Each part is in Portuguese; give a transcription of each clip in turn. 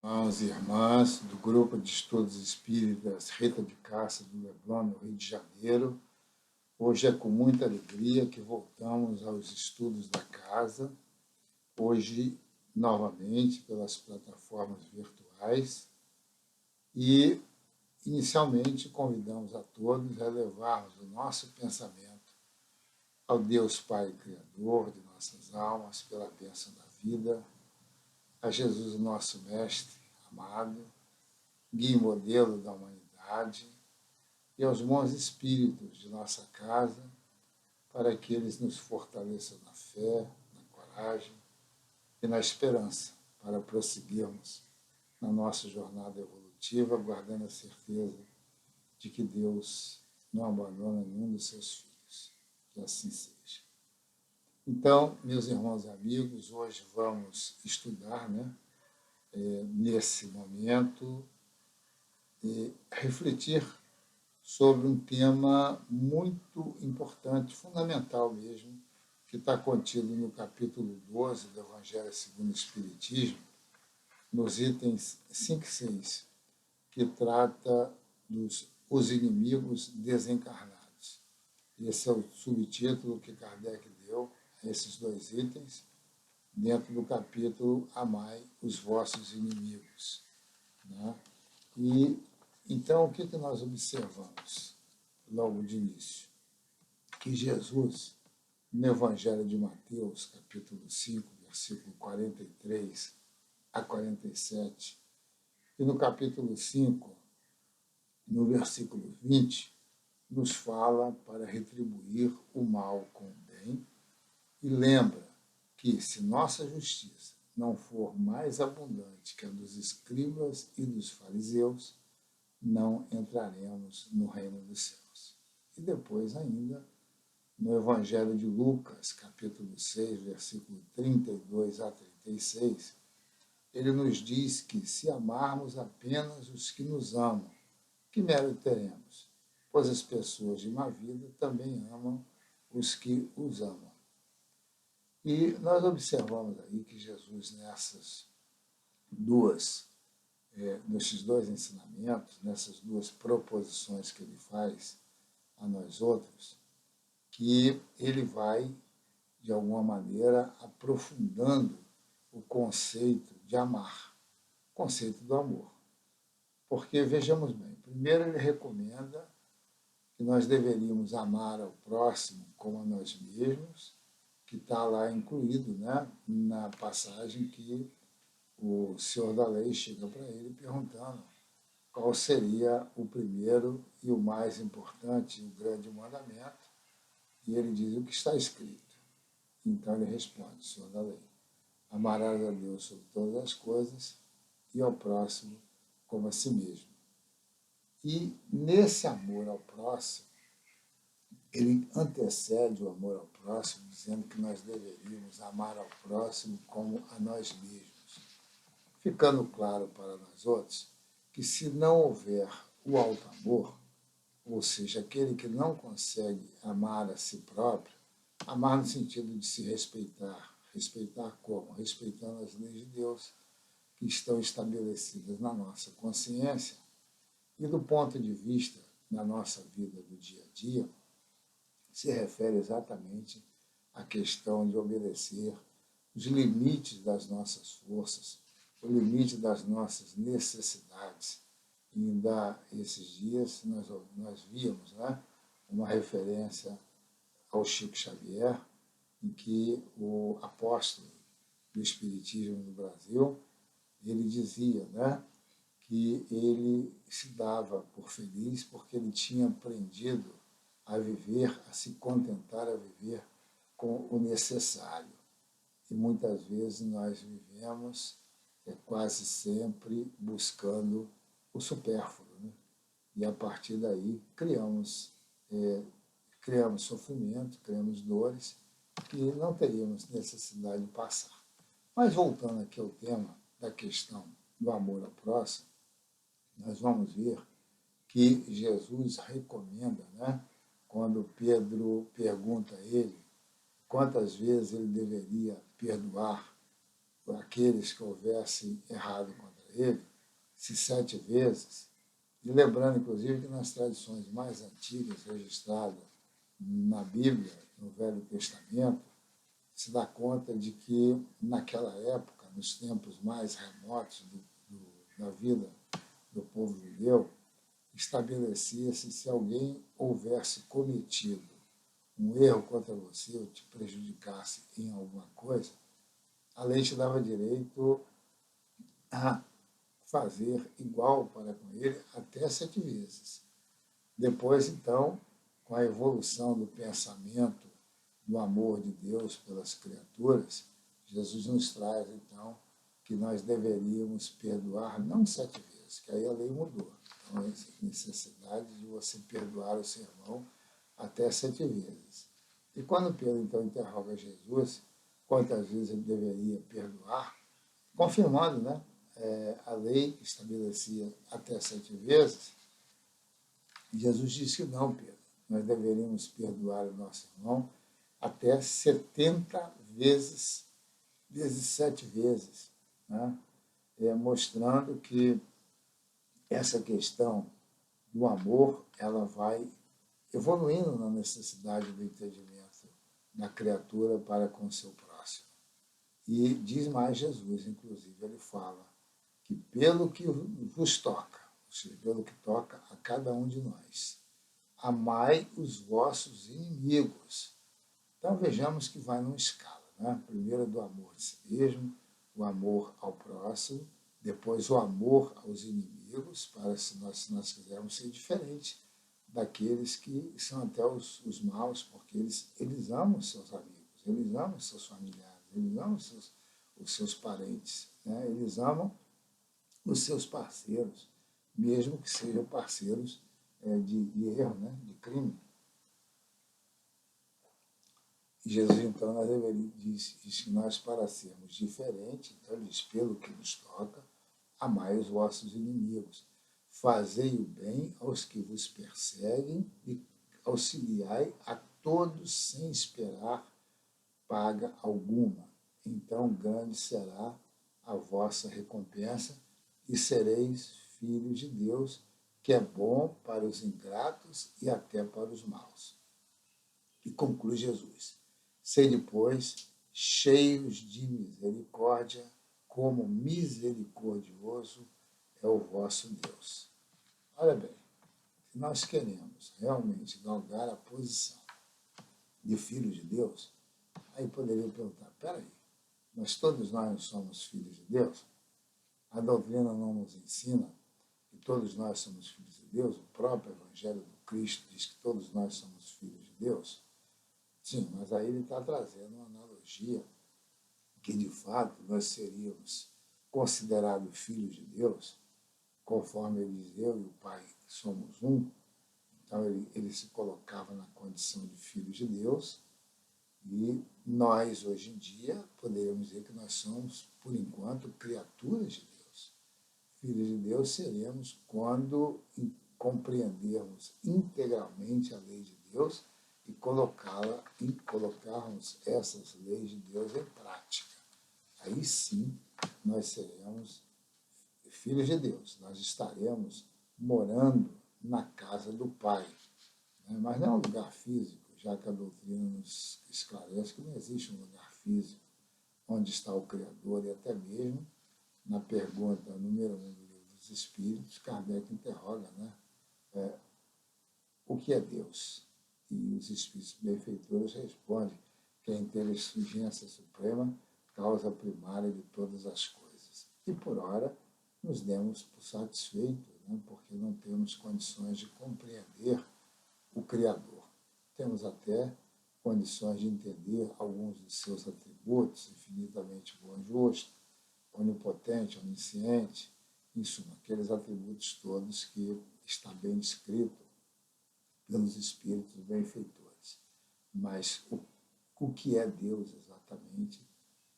Irmãos e irmãs do Grupo de Estudos Espíritas Rita de Cássia do Leblon, no Rio de Janeiro. Hoje é com muita alegria que voltamos aos estudos da casa, hoje novamente pelas plataformas virtuais e, inicialmente, convidamos a todos a levarmos o nosso pensamento ao Deus Pai Criador de nossas almas, pela bênção da vida, a Jesus, nosso Mestre amado, guia e modelo da humanidade, e aos bons espíritos de nossa casa, para que eles nos fortaleçam na fé, na coragem e na esperança, para prosseguirmos na nossa jornada evolutiva, guardando a certeza de que Deus não abandona nenhum dos seus filhos. Que assim seja. Então, meus irmãos e amigos, hoje vamos estudar, nesse momento, refletir sobre um tema muito importante, fundamental mesmo, que está contido no capítulo 12 do Evangelho segundo o Espiritismo, nos itens 5 e 6, que trata dos os inimigos desencarnados. Esse é o subtítulo que Kardec deu a esses dois itens, dentro do capítulo Amai os vossos inimigos. Né? E então, o que nós observamos logo de início? Que Jesus, no Evangelho de Mateus, capítulo 5, versículo 43 a 47, e no capítulo 5, no versículo 20, nos fala para retribuir o mal com o bem e lembra que, se nossa justiça não for mais abundante que a dos escribas e dos fariseus, não entraremos no reino dos céus. E depois ainda, no Evangelho de Lucas, capítulo 6, versículo 32 a 36, ele nos diz que se amarmos apenas os que nos amam, que mérito teremos? Pois as pessoas de má vida também amam os que os amam. E nós observamos aí que Jesus, nesses dois ensinamentos, nessas duas proposições que ele faz a nós outros, que ele vai, de alguma maneira, aprofundando o conceito de amar, o conceito do amor. Porque, vejamos bem, primeiro ele recomenda que nós deveríamos amar ao próximo como a nós mesmos, que está lá incluído, na passagem que o senhor da lei chega para ele perguntando qual seria o primeiro e o mais importante, o grande mandamento, e ele diz o que está escrito. Então ele responde, senhor da lei, amarás a Deus sobre todas as coisas e ao próximo como a si mesmo. E nesse amor ao próximo, ele antecede o amor ao próximo, dizendo que nós deveríamos amar ao próximo como a nós mesmos. Ficando claro para nós outros que, se não houver o alto amor, ou seja, aquele que não consegue amar a si próprio, amar no sentido de se respeitar. Respeitar como? Respeitando as leis de Deus que estão estabelecidas na nossa consciência e do ponto de vista da nossa vida do dia a dia, se refere exatamente à questão de obedecer os limites das nossas forças, o limite das nossas necessidades. E ainda esses dias nós víamos uma referência ao Chico Xavier, em que o apóstolo do Espiritismo no Brasil, ele dizia que ele se dava por feliz porque ele tinha aprendido a viver, a se contentar a viver com o necessário. E muitas vezes nós vivemos quase sempre buscando o supérfluo. E a partir daí criamos sofrimento, criamos dores que não teríamos necessidade de passar. Mas voltando aqui ao tema da questão do amor ao próximo, nós vamos ver que Jesus recomenda, quando Pedro pergunta a ele quantas vezes ele deveria perdoar aqueles que houvessem errado contra ele, se 7 vezes, e lembrando, inclusive, que nas tradições mais antigas registradas na Bíblia, no Velho Testamento, se dá conta de que, naquela época, nos tempos mais remotos da vida do povo judeu, estabelecia-se se alguém houvesse cometido um erro contra você ou te prejudicasse em alguma coisa, a lei te dava direito a fazer igual para com ele até 7 vezes. Depois, então, com a evolução do pensamento, do amor de Deus pelas criaturas, Jesus nos traz, então, que nós deveríamos perdoar não 7 vezes, que aí a lei mudou. Então, a necessidade de você perdoar o seu irmão até 7 vezes. E quando Pedro, então, interroga Jesus quantas vezes ele deveria perdoar, confirmando, né? A lei estabelecia até 7 vezes, e Jesus disse que não, Pedro, nós deveríamos perdoar o nosso irmão até 70 vezes 7 vezes, né? Mostrando que essa questão do amor, ela vai evoluindo na necessidade do entendimento da criatura para com o seu próximo. E diz mais Jesus, inclusive, ele fala que pelo que vos toca, ou seja, pelo que toca a cada um de nós, amai os vossos inimigos. Então vejamos que vai numa escala, né? Primeiro do amor de si mesmo, o amor ao próximo, depois o amor aos inimigos, para se nós quisermos ser diferentes daqueles que são até os maus, porque eles amam seus amigos, eles amam seus familiares, eles amam os seus parentes, né? Eles amam os seus parceiros, mesmo que sejam parceiros de erro, né? De crime. E Jesus, então, diz que nós, para sermos diferentes, então, ele diz, pelo que nos toca, amai os vossos inimigos, fazei o bem aos que vos perseguem e auxiliai a todos sem esperar paga alguma. Então grande será a vossa recompensa e sereis filhos de Deus, que é bom para os ingratos e até para os maus. E conclui Jesus: sede, pois, cheios de misericórdia, como misericordioso é o vosso Deus. Olha bem, se nós queremos realmente galgar a posição de filhos de Deus, aí poderia perguntar, peraí, mas todos nós não somos filhos de Deus? A doutrina não nos ensina que todos nós somos filhos de Deus? O próprio Evangelho do Cristo diz que todos nós somos filhos de Deus? Sim, mas aí ele está trazendo uma analogia que, de fato, nós seríamos considerados filhos de Deus, conforme ele diz, eu e o Pai somos um. Então, ele se colocava na condição de filhos de Deus, e nós, hoje em dia, poderíamos dizer que nós somos, por enquanto, criaturas de Deus. Filhos de Deus seremos quando compreendermos integralmente a lei de Deus e colocarmos essas leis de Deus em prática. Aí sim nós seremos filhos de Deus, nós estaremos morando na casa do Pai, né? Mas não é um lugar físico, já que a doutrina nos esclarece que não existe um lugar físico onde está o Criador, e até mesmo na pergunta número 1 do Livro dos Espíritos, Kardec interroga, né? O que é Deus? E os Espíritos benfeitores respondem que a inteligência suprema, causa primária de todas as coisas. E por ora nos demos por satisfeitos, né? Porque não temos condições de compreender o Criador. Temos até condições de entender alguns de seus atributos, infinitamente bom e justo, onipotente, onisciente, em suma, aqueles atributos todos que está bem descrito pelos espíritos benfeitores. Mas o que é Deus exatamente,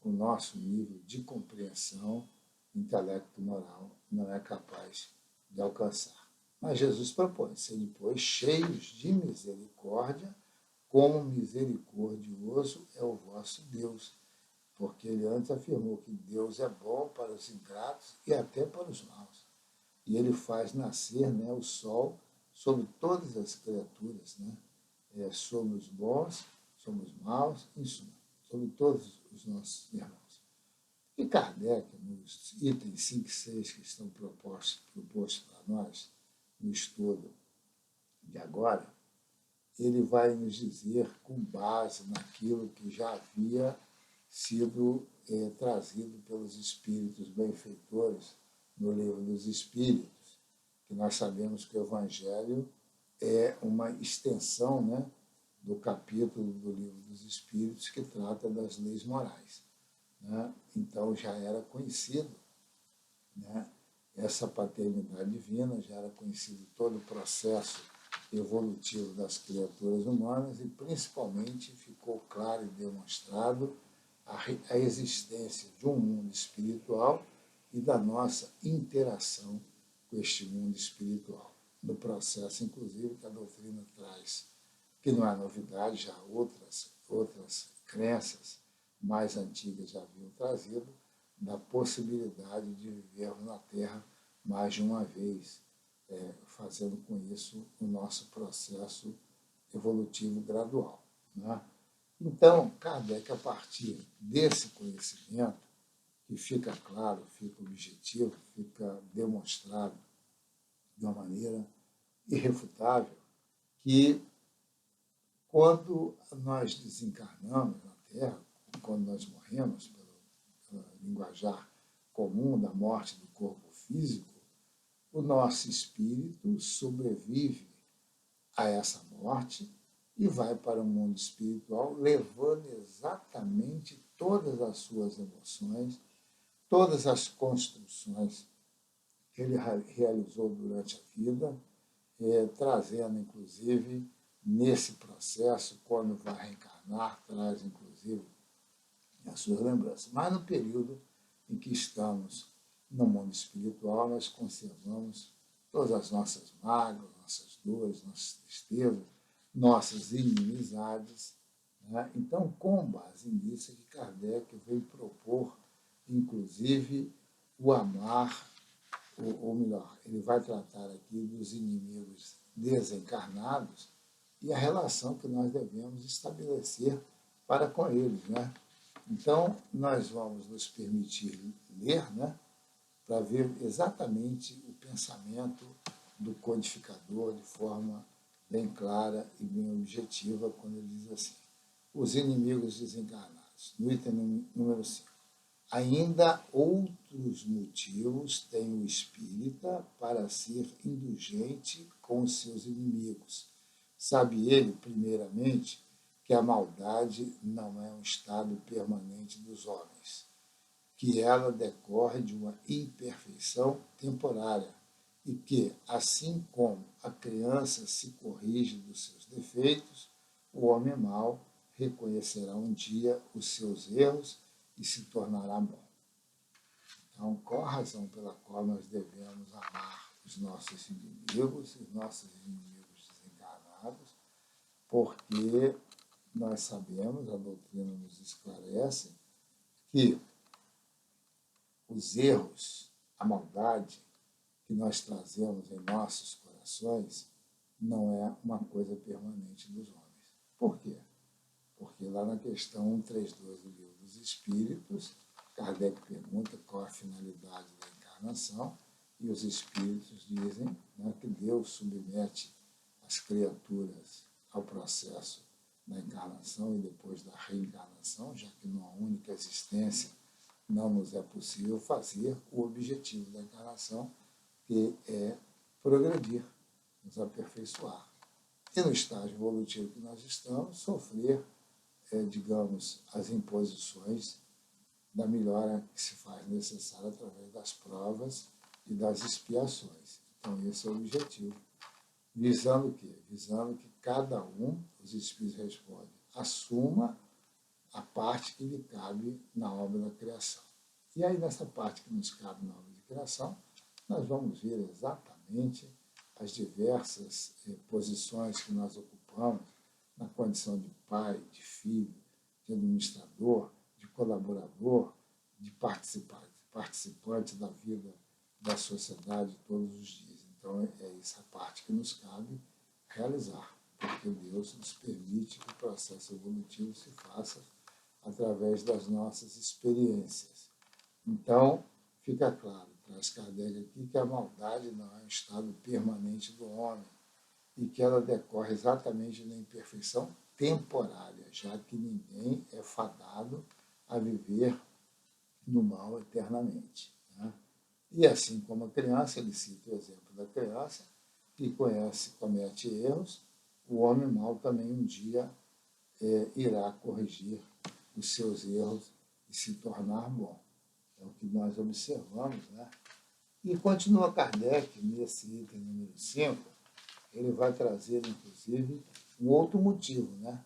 o nosso nível de compreensão, intelecto moral, não é capaz de alcançar. Mas Jesus propõe, ser depois cheios de misericórdia, como misericordioso é o vosso Deus. porque ele antes afirmou que Deus é bom para os ingratos e até para os maus. E ele faz nascer, né, o sol sobre todas as criaturas, né? Sobre os bons, sobre os maus, em suma, sobre todos os nossos irmãos. E Kardec, nos itens 5 e 6 que estão propostos para nós, no estudo de agora, ele vai nos dizer, com base naquilo que já havia sido trazido pelos espíritos benfeitores no Livro dos Espíritos, que nós sabemos que o Evangelho é uma extensão, né, do capítulo do Livro dos Espíritos que trata das leis morais, né? Então já era conhecido, né, essa paternidade divina, já era conhecido todo o processo evolutivo das criaturas humanas e, principalmente, ficou claro e demonstrado a existência de um mundo espiritual e da nossa interação com este mundo espiritual. No processo, inclusive, que a doutrina traz, que não é novidade, já outras crenças mais antigas já haviam trazido, da possibilidade de vivermos na Terra mais de uma vez, fazendo com isso o nosso processo evolutivo gradual, né? Então, Kardec, a partir desse conhecimento, que fica claro, fica objetivo, fica demonstrado de uma maneira irrefutável, que quando nós desencarnamos na Terra, quando nós morremos, pelo linguajar comum da morte do corpo físico, o nosso espírito sobrevive a essa morte e vai para o mundo espiritual, levando exatamente todas as suas emoções, todas as construções que ele realizou durante a vida, trazendo, inclusive, nesse processo, quando vai reencarnar, traz, inclusive, as suas lembranças. Mas no período em que estamos no mundo espiritual, nós conservamos todas as nossas mágoas, nossas dores, nossas tristezas, nossas inimizades, né? Então, com base nisso, é que Kardec veio propor, inclusive, o amar, ou melhor, ele vai tratar aqui dos inimigos desencarnados e a relação que nós devemos estabelecer para com eles, né? Então, nós vamos nos permitir ler, né, para ver exatamente o pensamento do codificador de forma bem clara e bem objetiva, quando ele diz assim: os inimigos desencarnados. No item número 5. Ainda outros motivos tem o espírita para ser indulgente com os seus inimigos. Sabe ele, primeiramente, que a maldade não é um estado permanente dos homens, que ela decorre de uma imperfeição temporária e que, assim como a criança se corrige dos seus defeitos, o homem mau reconhecerá um dia os seus erros e se tornará bom. Então, qual a razão pela qual nós devemos amar os nossos inimigos desencarnados? Porque nós sabemos, a doutrina nos esclarece, que os erros, a maldade que nós trazemos em nossos corações não é uma coisa permanente dos homens. Por quê? Porque lá na questão 132 do Livro dos Espíritos, Kardec pergunta qual a finalidade da encarnação, e os espíritos dizem, né, que Deus submete as criaturas ao processo da encarnação e depois da reencarnação, já que numa única existência não nos é possível fazer o objetivo da encarnação, que é progredir, nos aperfeiçoar. E no estágio evolutivo que nós estamos, sofrer, digamos, as imposições da melhora que se faz necessária através das provas e das expiações. Então, esse é o objetivo. Visando o quê? Visando que cada um, os Espíritos respondem, assuma a parte que lhe cabe na obra da criação. E aí, nessa parte que nos cabe na obra de criação, nós vamos ver exatamente as diversas posições que nós ocupamos na condição de pai, de filho, de administrador, de colaborador, de participante da vida da sociedade todos os dias. Então, é essa parte que nos cabe realizar, porque Deus nos permite que o processo evolutivo se faça através das nossas experiências. Então, fica claro, traz Kardec aqui, que a maldade não é um estado permanente do homem e que ela decorre exatamente da imperfeição temporária, já que ninguém é fadado a viver no mal eternamente. Né? E assim como a criança, ele cita o exemplo da criança, que comete erros, o homem mau também um dia irá corrigir os seus erros e se tornar bom. É o que nós observamos. Né? E continua Kardec, nesse item número 5, ele vai trazer, inclusive, um outro motivo. Né?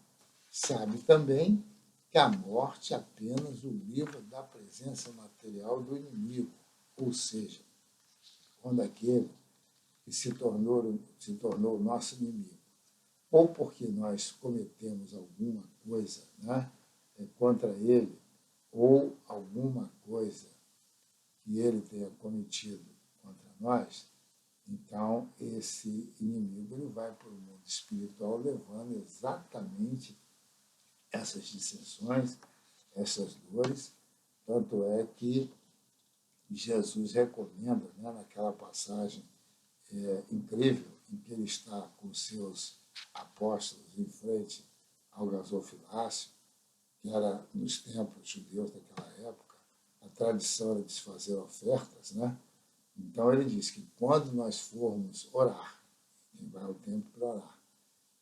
Sabe também que a morte é apenas o livro da presença material do inimigo, ou seja, quando aquele que se tornou nosso inimigo, ou porque nós cometemos alguma coisa, né, contra ele, ou alguma coisa que ele tenha cometido contra nós, então esse inimigo ele vai para o mundo espiritual levando exatamente essas dissensões, essas dores. Tanto é que Jesus recomenda, né, naquela passagem incrível em que ele está com seus apóstolos em frente ao gasofilácio, que era nos templos judeus daquela época, a tradição era de se fazer ofertas. Né? Então ele diz que quando nós formos orar, quem vai ao templo para orar,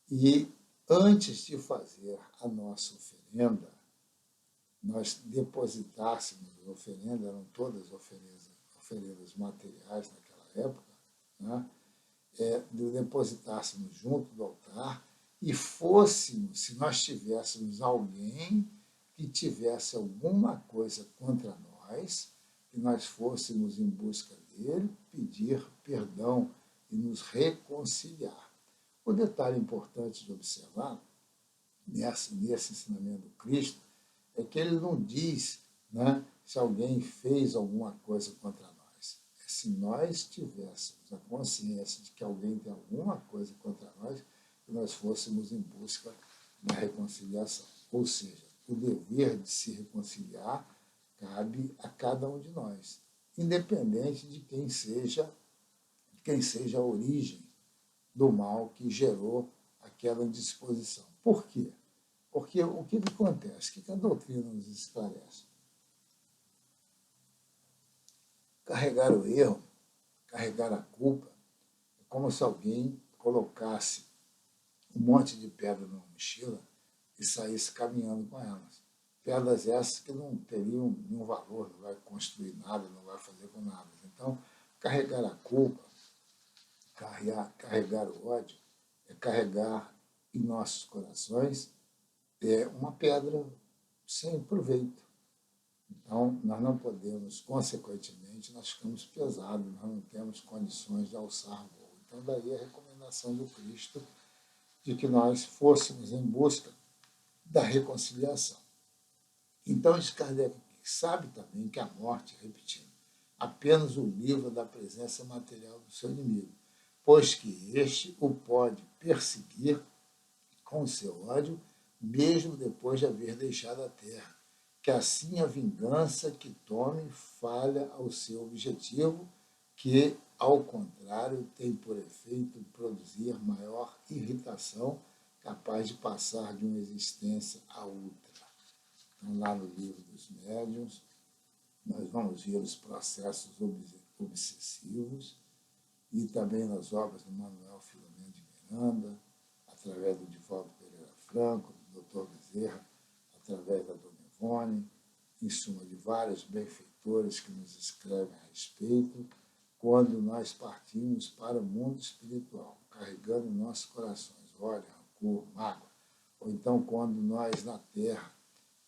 e antes de fazer a nossa oferenda, nós depositássemos a oferenda, eram todas oferendas materiais naquela época, né? Depositássemos junto do altar e fôssemos, se nós tivéssemos alguém que tivesse alguma coisa contra nós, que nós fôssemos em busca dele, pedir perdão e nos reconciliar. O detalhe importante de observar nesse ensinamento do Cristo é que ele não diz, né, se alguém fez alguma coisa contra nós. É se nós tivéssemos a consciência de que alguém tem alguma coisa contra nós, que nós fôssemos em busca da reconciliação. Ou seja, o dever de se reconciliar cabe a cada um de nós, independente de quem seja a origem do mal que gerou aquela indisposição. Por quê? Porque o que acontece? O que a doutrina nos esclarece? Carregar o erro, carregar a culpa, é como se alguém colocasse um monte de pedra numa mochila e saísse caminhando com elas. Pedras essas que não teriam nenhum valor, não vai construir nada, não vai fazer com nada. Então, carregar a culpa, carregar o ódio, é carregar em nossos corações uma pedra sem proveito. Então, nós não podemos, consequentemente, nós ficamos pesados, nós não temos condições de alçar voo. Então, daí a recomendação do Cristo de que nós fôssemos em busca da reconciliação. Então, esse Kardec sabe também que a morte, repetindo, apenas o livro da presença material do seu inimigo, pois que este o pode perseguir com o seu ódio, mesmo depois de haver deixado a terra, que assim a vingança que tome falha ao seu objetivo, que, ao contrário, tem por efeito produzir maior irritação, capaz de passar de uma existência a outra. Então, lá no livro dos médiuns, nós vamos ver os processos obsessivos e também nas obras do Manuel Filomeno de Miranda, através do Divaldo Pereira Franco, do Dr. Bezerra, através da Dona Ivone, em suma, de vários benfeitores que nos escrevem a respeito, quando nós partimos para o mundo espiritual, carregando em nossos corações ódio, rancor, mágoa, ou então quando nós na Terra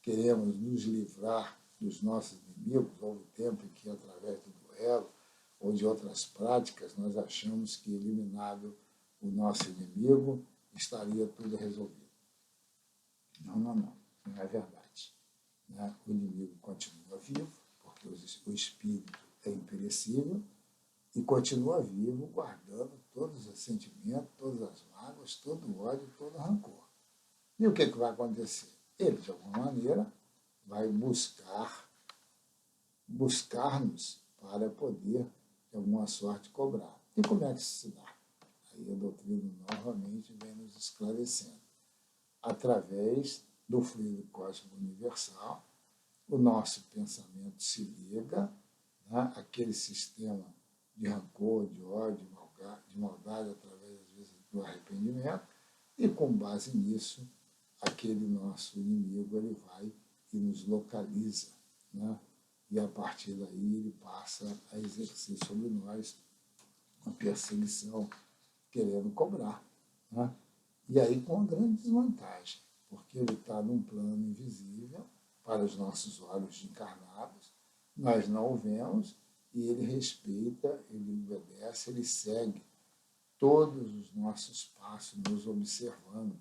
queremos nos livrar dos nossos inimigos, houve tempo em que, através do duelo ou de outras práticas, nós achamos que, eliminado o nosso inimigo, estaria tudo resolvido. Não é verdade. né, o inimigo continua vivo, porque o espírito é imperecível, e continua vivo, guardando todos os sentimentos, todas as mágoas, todo o ódio, todo o rancor. E o que vai acontecer? Ele, de alguma maneira, vai buscar-nos para poder, de alguma sorte, cobrar. E como é que isso se dá? Aí a doutrina novamente vem nos esclarecendo. Através do fluido cósmico universal, o nosso pensamento se liga, né, àquele sistema de rancor, de ódio, de maldade, através, às vezes, do arrependimento, e com base nisso, aquele nosso inimigo ele vai e nos localiza, né? E a partir daí ele passa a exercer sobre nós uma perseguição, querendo cobrar, né? E aí com uma grande desvantagem, porque ele está num plano invisível para os nossos olhos de encarnados, nós não o vemos, e ele respeita, ele obedece, ele segue todos os nossos passos, nos observando.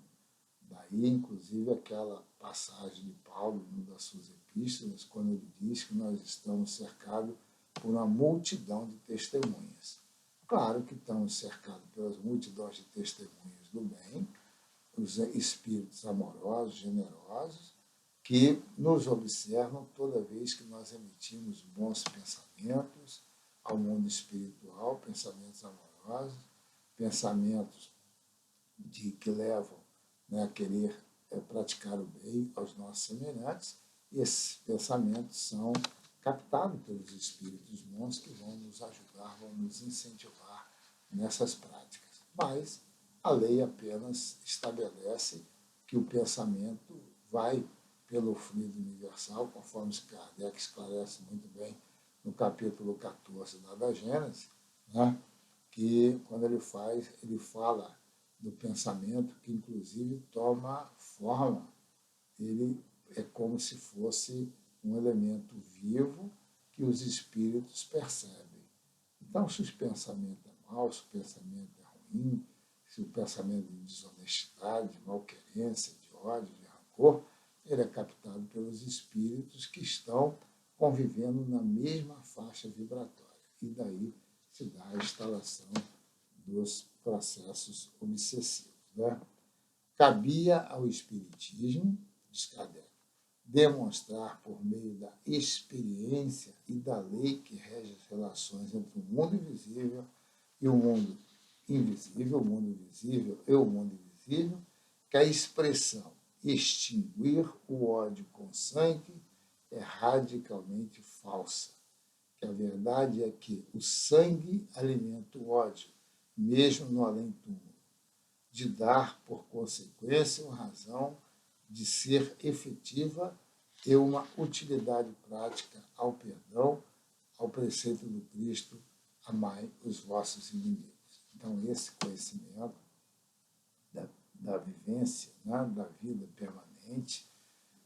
Daí, inclusive, aquela passagem de Paulo, numa das suas epístolas, quando ele diz que nós estamos cercados por uma multidão de testemunhas. Claro que estamos cercados pelas multidões de testemunhas do bem, os espíritos amorosos, generosos, que nos observam toda vez que nós emitimos bons pensamentos ao mundo espiritual, pensamentos amorosos, pensamentos que levam, né, a querer praticar o bem aos nossos semelhantes, e esses pensamentos são captados pelos espíritos bons que vão nos ajudar, vão nos incentivar nessas práticas. Mas a lei apenas estabelece que o pensamento vai pelo fluido universal, conforme Kardec esclarece muito bem no capítulo 14 da Gênesis, né, que quando ele fala do pensamento que inclusive toma forma, ele é como se fosse um elemento vivo que os espíritos percebem. Então, se o pensamento é mau, se o pensamento é ruim, se o pensamento de desonestidade, de malquerência, de ódio, de rancor, ele é captado pelos espíritos que estão convivendo na mesma faixa vibratória. E daí se dá a instalação dos processos obsessivos. Né? Cabia ao Espiritismo, diz Kardec, demonstrar por meio da experiência e da lei que rege as relações entre o mundo invisível e o mundo invisível, o mundo visível e o mundo invisível, que a expressão extinguir o ódio com sangue é radicalmente falsa. Que a verdade é que o sangue alimenta o ódio, mesmo no além-túmulo, de dar, por consequência, uma razão de ser efetiva e uma utilidade prática ao perdão, ao preceito do Cristo, amai os vossos inimigos. Então, esse conhecimento da vivência, né, da vida permanente,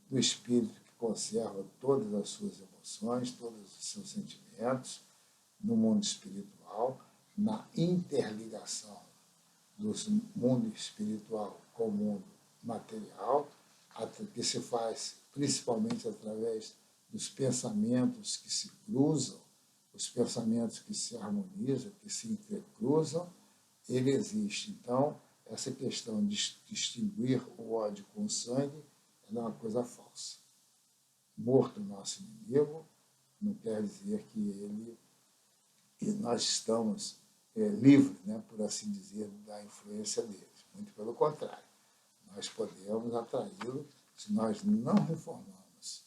do espírito que conserva todas as suas emoções, todos os seus sentimentos no mundo espiritual, na interligação do mundo espiritual com o mundo material, que se faz principalmente através dos pensamentos que se cruzam, os pensamentos que se harmonizam, que se intercruzam, ele existe. Então, essa questão de distinguir o ódio com o sangue é uma coisa falsa. Morto o nosso inimigo, não quer dizer que nós estamos livres, né, por assim dizer, da influência deles. Muito pelo contrário. Nós podemos atraí-lo se nós não reformamos.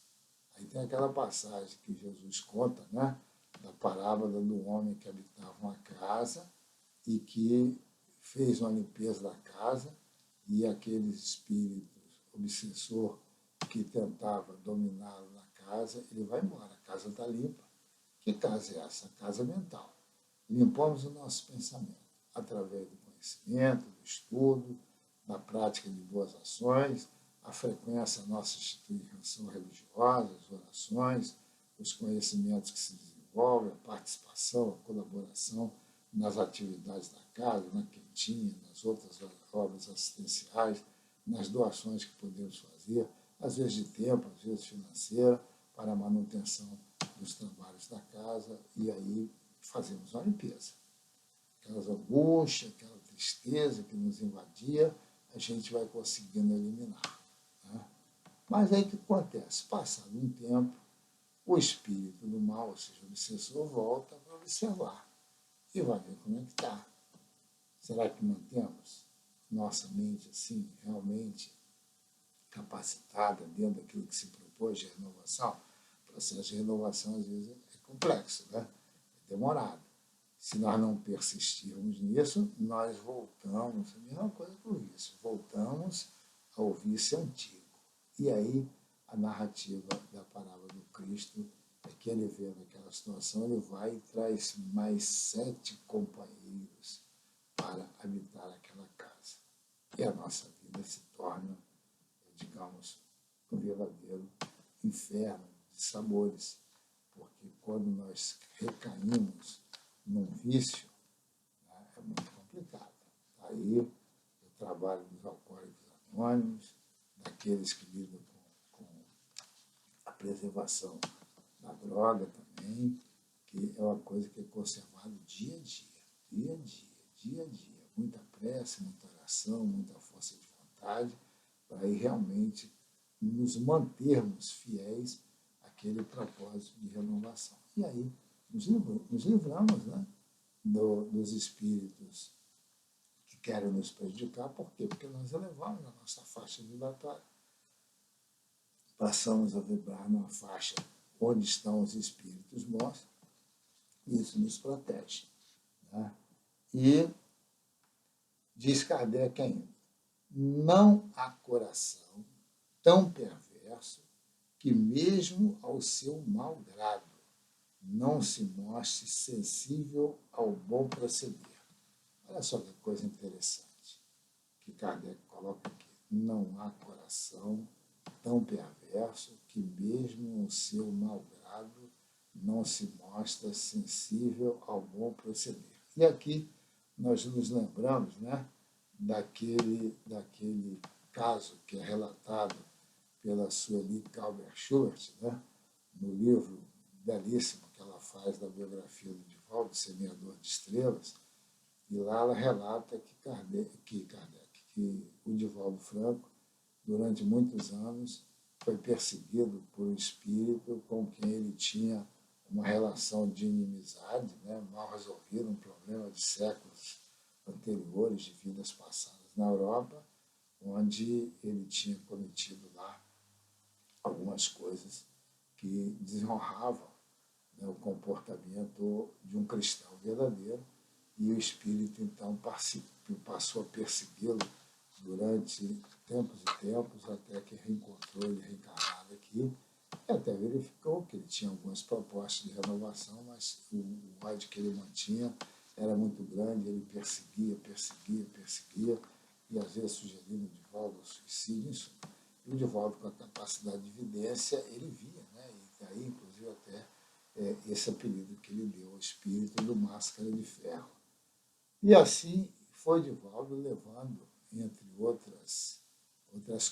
Aí tem aquela passagem que Jesus conta, né, da parábola do homem que habitava uma casa e que fez uma limpeza da casa e aqueles espíritos obsessor que tentava dominá-lo na casa, ele vai embora, a casa está limpa. Que casa é essa? A casa mental. Limpamos o nosso pensamento através do conhecimento, do estudo, da prática de boas ações, a frequência da nossa instituição religiosa, as orações, os conhecimentos que se desenvolvem, a participação, a colaboração nas atividades da casa, na quentinha, nas outras obras assistenciais, nas doações que podemos fazer, às vezes de tempo, às vezes financeira, para a manutenção dos trabalhos da casa, e aí fazemos uma limpeza. Aquelas angústias, aquela tristeza que nos invadia, a gente vai conseguindo eliminar. Né? Mas aí o que acontece? Passado um tempo, o espírito do mal, ou seja, o obsessor, volta para observar e vai ver como é que está. Será que mantemos nossa mente assim, realmente capacitada dentro daquilo que se propôs de renovação? O processo de renovação, às vezes, é complexo, né? É demorado. Se nós não persistirmos nisso, nós voltamos, a mesma coisa que o vício, voltamos ao vício antigo. E aí, a narrativa da parábola do Cristo é que ele vê naquela situação, ele vai e traz mais 7 companheiros para habitar aquela casa. E a nossa vida se torna, digamos, um verdadeiro inferno de sabores, porque quando nós recaímos num vício, né, é muito complicado. Aí o trabalho dos alcoólicos anônimos, daqueles que lidam com a preservação da droga também, que é uma coisa que é conservada dia a dia, dia a dia, dia a dia. Muita pressa, muita oração, muita força de vontade, para aí realmente nos mantermos fiéis àquele propósito de renovação. E aí nos livramos, né, dos espíritos que querem nos prejudicar. Por quê? Porque nós elevamos a nossa faixa vibratória. Passamos a vibrar numa faixa onde estão os espíritos bons, e isso nos protege. Né? E diz Kardec ainda, não há coração tão perverso que mesmo ao seu mau grado não se mostre sensível ao bom proceder. Olha só que coisa interessante que Kardec coloca aqui. Não há coração tão perverso que mesmo o seu mau grado não se mostra sensível ao bom proceder. E aqui nós nos lembramos, né, daquele caso que é relatado pela Sueli Calvert Schubert, né, no livro belíssimo que ela faz da biografia do Divaldo, Semeador de Estrelas, e lá ela relata que o Divaldo Franco, durante muitos anos, foi perseguido por um espírito com quem ele tinha uma relação de inimizade, né, mal resolvida, um problema de séculos anteriores, de vidas passadas na Europa, onde ele tinha cometido lá algumas coisas que desonravam, né, o comportamento de um cristão verdadeiro, e o espírito então passou a persegui-lo durante tempos e tempos, até que reencontrou ele reencarnado aqui, e até verificou que ele tinha algumas propostas de renovação, mas o ódio que ele mantinha era muito grande, ele perseguia, e às vezes sugerindo o Divaldo ao suicídio, isso. E o Divaldo, com a capacidade de vidência, ele via, né? E daí, inclusive, até esse apelido que ele deu ao espírito do Máscara de Ferro. E assim foi Divaldo levando, entre outras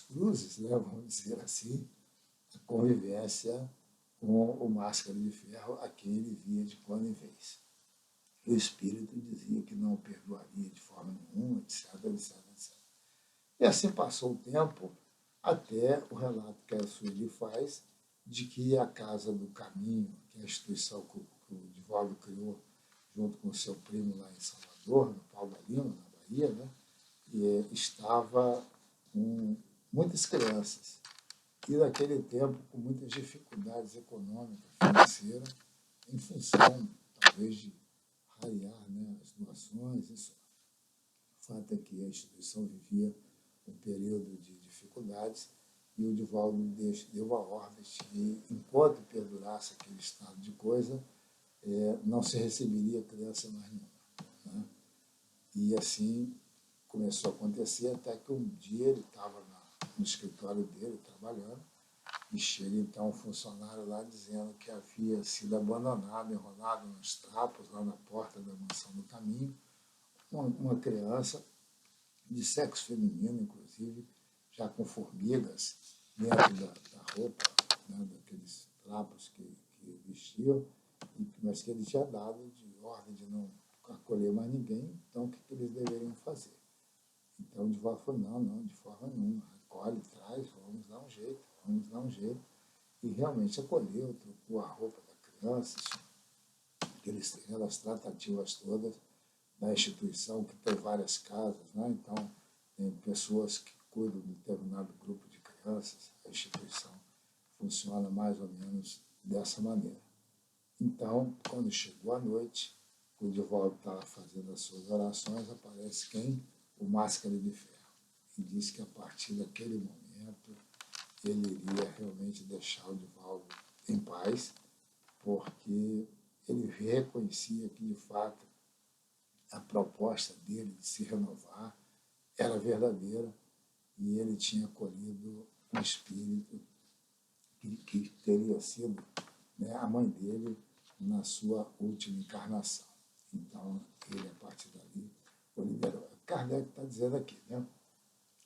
cruzes, né, vamos dizer assim, a convivência com o Máscara de Ferro, a quem ele via de quando em vez. E o espírito dizia que não o perdoaria de forma nenhuma, etc, etc, etc. E assim passou o tempo, até o relato que a Sueli faz de que a Casa do Caminho, que é a instituição que o Divaldo criou junto com o seu primo lá em Salvador, no Pau da Lima, na Bahia, né, e estava com muitas crianças. E naquele tempo com muitas dificuldades econômicas, financeiras, em função, talvez, de rarear, né, as doações. Isso. O fato é que a instituição vivia um período de dificuldades, e o Divaldo deu a ordem que, enquanto perdurasse aquele estado de coisa, não se receberia criança mais nenhuma. Né? E assim começou a acontecer, até que um dia ele estava no escritório dele, trabalhando, e chega então um funcionário lá dizendo que havia sido abandonado, enrolado nos trapos, lá na porta da Mansão do Caminho, uma criança de sexo feminino, inclusive, já com formigas dentro da roupa, né, daqueles trapos que vestiam, mas que ele tinha dado de ordem de não acolher mais ninguém, então o que eles deveriam fazer? Então, de volta falou, não, de forma nenhuma, acolhe, traz, vamos dar um jeito, vamos dar um jeito. E realmente acolheu, trocou a roupa da criança, aquelas tratativas todas da instituição, que tem várias casas, né? Então, tem pessoas que cuidam de determinado grupo de crianças, a instituição funciona mais ou menos dessa maneira. Então, quando chegou a noite, o Divaldo estava fazendo as suas orações, aparece quem? O Máscara de Ferro. E disse que a partir daquele momento ele iria realmente deixar o Divaldo em paz, porque ele reconhecia que, de fato, a proposta dele de se renovar era verdadeira e ele tinha acolhido um espírito que teria sido, né, a mãe dele na sua última encarnação. Então, ele, a partir dali, o liberou. Kardec está dizendo aqui, né,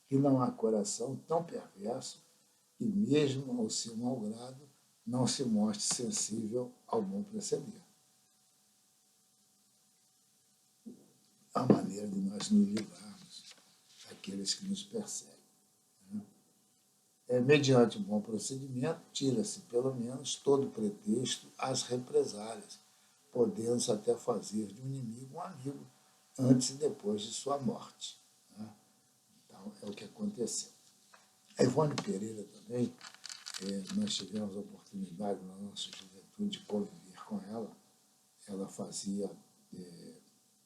que não há coração tão perverso que, mesmo ao seu mau grado, não se mostre sensível ao bom proceder. A maneira de nós nos livrarmos daqueles que nos perseguem. Mediante um bom procedimento, tira-se, pelo menos, todo pretexto às represálias, podendo-se até fazer de um inimigo um amigo, antes e depois de sua morte. Né? Então, é o que aconteceu. A Ivone Pereira também, nós tivemos a oportunidade na nossa juventude de conviver com ela. Ela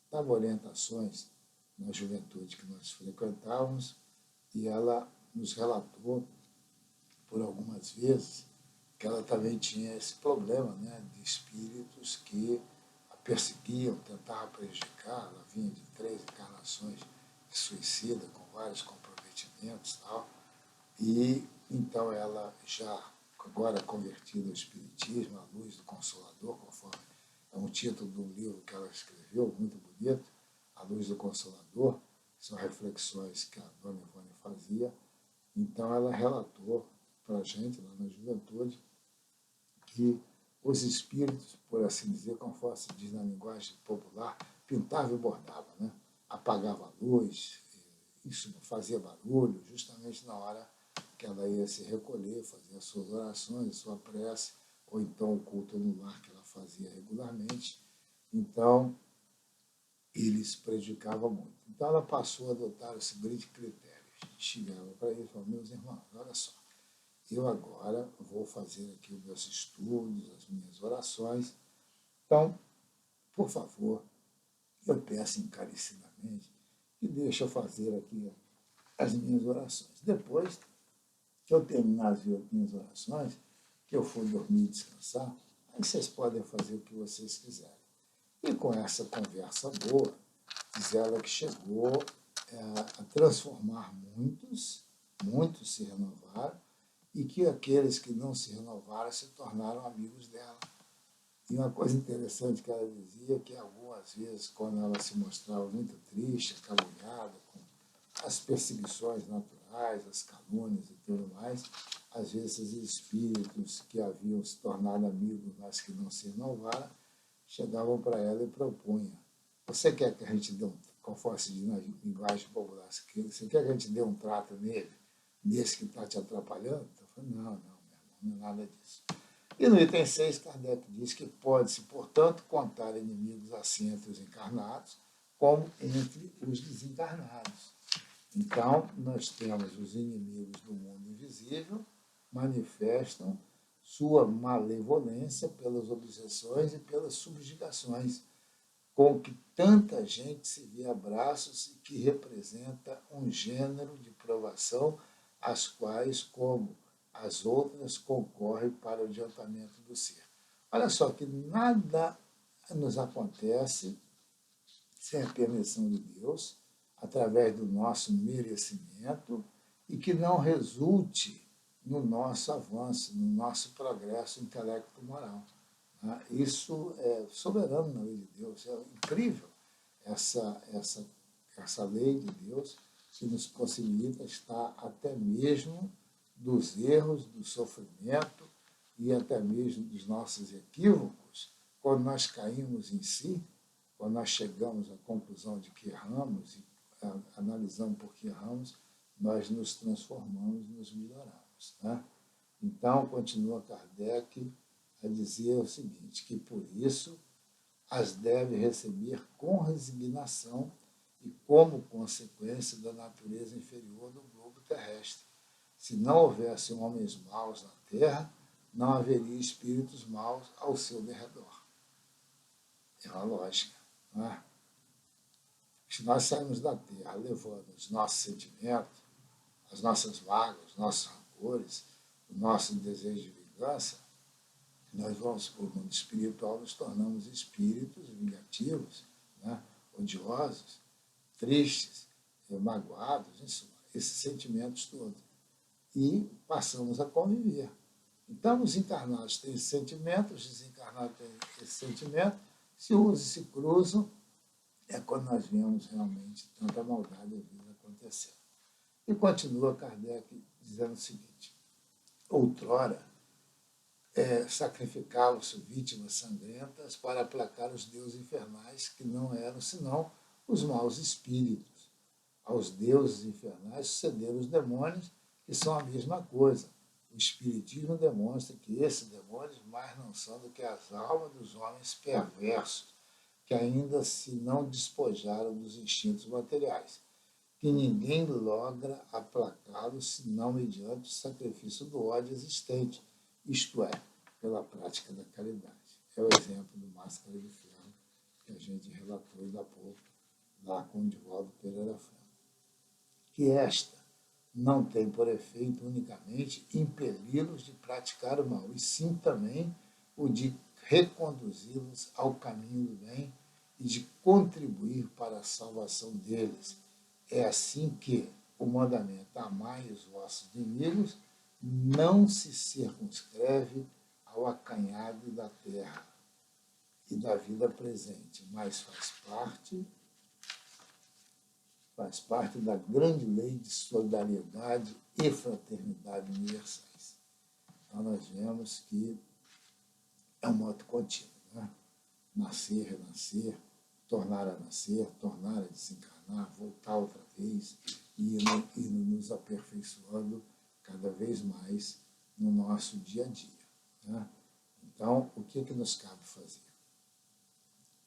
dava orientações na juventude que nós frequentávamos e ela nos relatou por algumas vezes que ela também tinha esse problema, né, de espíritos que a perseguiam, tentavam prejudicar. Ela vinha de 3 encarnações de suicida, com vários comprometimentos e tal. E então ela, já agora convertida ao Espiritismo, à luz do Consolador, conforme é um título de um livro que ela escreveu, muito bonito, A Luz do Consolador, são reflexões que a dona Ivone fazia. Então ela relatou para a gente, lá na juventude, que os espíritos, por assim dizer, conforme se diz na linguagem popular, pintavam e bordavam, né? Apagava a luz, isso não fazia barulho, justamente na hora que ela ia se recolher, fazer as suas orações, a sua prece, ou então o culto no lar que ela fazia regularmente. Então, eles prejudicavam muito. Então, ela passou a adotar o seguinte critério. A gente chegava para ele e falou, meus irmãos, olha só, eu agora vou fazer aqui os meus estudos, as minhas orações. Então, por favor, eu peço encarecidamente que deixe eu fazer aqui as minhas orações. Depois que eu terminar as minhas orações, que eu for dormir e descansar, aí vocês podem fazer o que vocês quiserem. E com essa conversa boa, diz ela que chegou a transformar muitos se renovaram, e que aqueles que não se renovaram se tornaram amigos dela. E uma coisa interessante que ela dizia, que algumas vezes, quando ela se mostrava muito triste, acalunhada, com as perseguições naturais, as calúnias e tudo mais, às vezes os espíritos que haviam se tornado amigos, mas que não se renovaram, chegavam para ela e propunham, você quer que a gente dê conforme se diz na linguagem popular, você quer que a gente dê um trato nele, desse que está te atrapalhando? Eu falei, não, meu irmão, não é nada disso. E no item 6, Kardec diz que pode-se, portanto, contar inimigos assim entre os encarnados, como entre os desencarnados. Então, nós temos os inimigos do mundo invisível, manifestam sua malevolência pelas obsessões e pelas subjugações, com que tanta gente se vê a braços e que representa um gênero de provação, as quais, como as outras, concorrem para o adiantamento do ser. Olha só que nada nos acontece sem a permissão de Deus, através do nosso merecimento, e que não resulte no nosso avanço, no nosso progresso intelecto-moral. Isso é soberano na lei de Deus, é incrível essa lei de Deus que nos possibilita estar até mesmo dos erros, do sofrimento e até mesmo dos nossos equívocos, quando nós caímos em si, quando nós chegamos à conclusão de que erramos e analisamos por que erramos, nós nos transformamos, nos melhoramos. Né? Então, continua Kardec a dizer o seguinte, que por isso as deve receber com resignação e como consequência da natureza inferior do globo terrestre. Se não houvesse homens maus na Terra, não haveria espíritos maus ao seu derredor. É uma lógica. Não é? Se nós sairmos da Terra levando os nossos sentimentos, as nossas mágoas, os nossos rancores, o nosso desejo de vingança, nós vamos para o mundo espiritual, nos tornamos espíritos vingativos, né? Odiosos, tristes, magoados, em suma, esses sentimentos todos. E passamos a conviver. Então, os encarnados têm esse sentimento, os desencarnados têm esse sentimento, se usam e se cruzam, é quando nós vemos realmente tanta maldade às vezes acontecendo. E continua Kardec dizendo o seguinte, outrora, sacrificavam-se vítimas sangrentas para aplacar os deuses infernais, que não eram senão os maus espíritos. Aos deuses infernais sucederam os demônios, que são a mesma coisa. O Espiritismo demonstra que esses demônios mais não são do que as almas dos homens perversos, que ainda se não despojaram dos instintos materiais, que ninguém logra aplacá-los senão mediante o sacrifício do ódio existente, isto é, pela prática da caridade. É o exemplo do Máscara de Ferro, que a gente relatou ainda há pouco, lá com o Divaldo Pereira Franco. Que esta não tem por efeito unicamente impeli-los de praticar o mal, e sim também o de reconduzi-los ao caminho do bem e de contribuir para a salvação deles. É assim que o mandamento amai os vossos inimigos não se circunscreve ao acanhado da terra e da vida presente, mas faz parte da grande lei de solidariedade e fraternidade universais. Então, nós vemos que é um modo contínuo, né? Nascer, renascer, tornar a nascer, tornar a desencarnar, voltar outra vez e ir nos aperfeiçoando cada vez mais no nosso dia a dia. Né? Então, o que nos cabe fazer?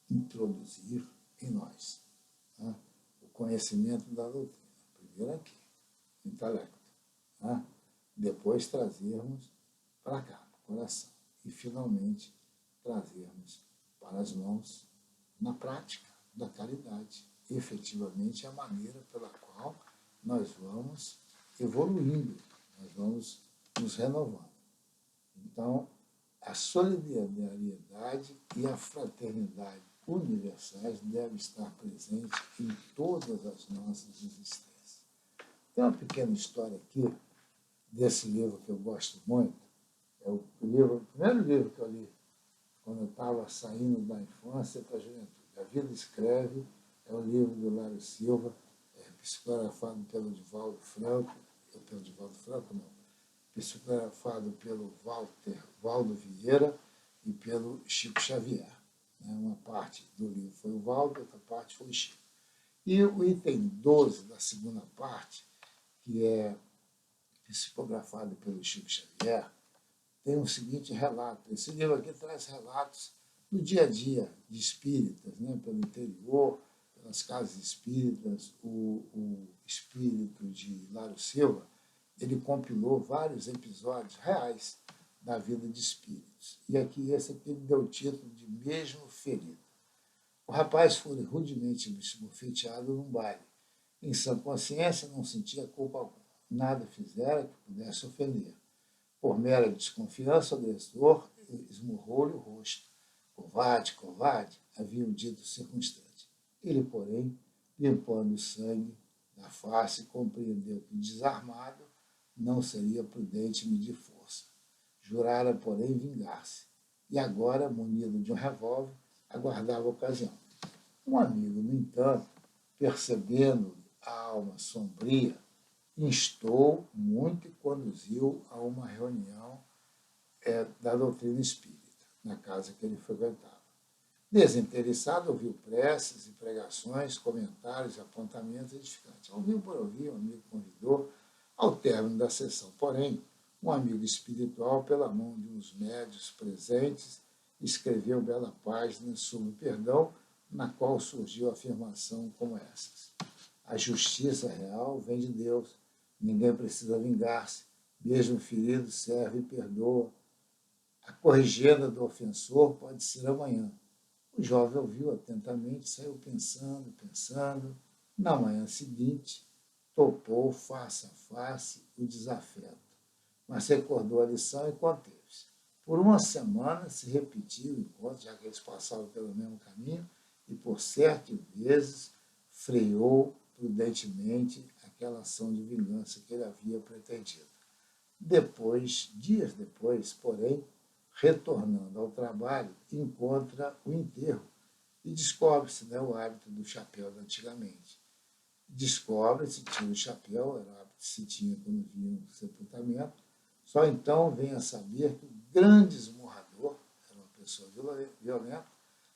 Introduzir em nós, né, o conhecimento da doutrina. Primeiro aqui, no intelecto. Né? Depois trazermos para cá, para o coração. E, finalmente, trazermos para as mãos na prática da caridade. Efetivamente, é a maneira pela qual nós vamos evoluindo, nós vamos nos renovando. Então, a solidariedade e a fraternidade universais devem estar presentes em todas as nossas existências. Tem uma pequena história aqui desse livro que eu gosto muito. É o primeiro livro que eu li quando eu estava saindo da infância para a juventude. A Vida Escreve é o livro do Lário Silva, psicografado pelo Divaldo Franco, psicografado pelo Valdo Vieira e pelo Chico Xavier. Uma parte do livro foi o Valdo, outra parte foi o Chico. E o item 12 da segunda parte, que é psicografado pelo Chico Xavier, tem o seguinte relato. Esse livro aqui traz relatos do dia a dia de espíritas, né, pelo interior, pelas casas espíritas. O espírito de Lário Silva, ele compilou vários episódios reais da vida de espíritos. E aqui, esse aqui ele deu o título de Mesmo Ferido. O rapaz foi rudemente esbofeteado num baile. Em sã consciência, não sentia culpa alguma. Nada fizera que pudesse ofender. Por mera desconfiança, o agressor esmurrou-lhe o rosto. Covarde, covarde, haviam dito os circunstantes. Ele, porém, limpando o sangue da face, compreendeu que, desarmado, não seria prudente medir força. Jurara, porém, vingar-se. E agora, munido de um revólver, aguardava a ocasião. Um amigo, no entanto, percebendo a alma sombria instou muito e conduziu a uma reunião da doutrina espírita, na casa que ele frequentava. Desinteressado, ouviu preces e pregações, comentários e apontamentos edificantes. Ouviu por ouvir, um amigo convidou. Ao término da sessão, porém, um amigo espiritual, pela mão de uns médios presentes, escreveu bela página sobre o perdão, na qual surgiu a afirmação como essas: a justiça real vem de Deus, ninguém precisa vingar-se, mesmo o ferido serve e perdoa. A corrigenda do ofensor pode ser amanhã. O jovem ouviu atentamente, saiu pensando. Na manhã seguinte, topou face a face o desafeto, mas recordou a lição e conteve-se. Por uma semana se repetiu o encontro, já que eles passavam pelo mesmo caminho, e por 7 vezes freou prudentemente aquela ação de vingança que ele havia pretendido. Dias depois, porém, retornando ao trabalho, encontra o enterro e descobre-se o hábito do chapéu de antigamente. Descobre-se, tira o chapéu, era o hábito que se tinha quando via um sepultamento. Só então vem a saber que o grande esmurrador era uma pessoa violenta,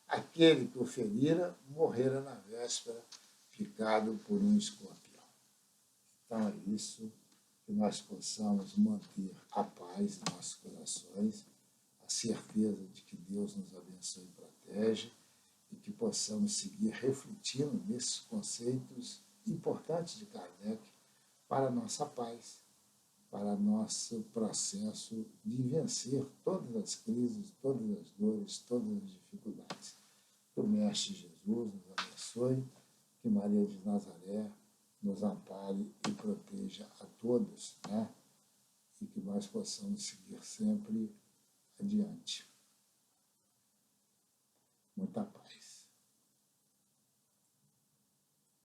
aquele que o ferira morrera na véspera, picado por um escorpião. Então é isso, que nós possamos manter a paz em nossos corações, a certeza de que Deus nos abençoe e protege, e que possamos seguir refletindo nesses conceitos importantes de Kardec para a nossa paz, para nosso processo de vencer todas as crises, todas as dores, todas as dificuldades. Que o Mestre Jesus nos abençoe, que Maria de Nazaré nos ampare e proteja a todos, e que nós possamos seguir sempre adiante. Muita paz.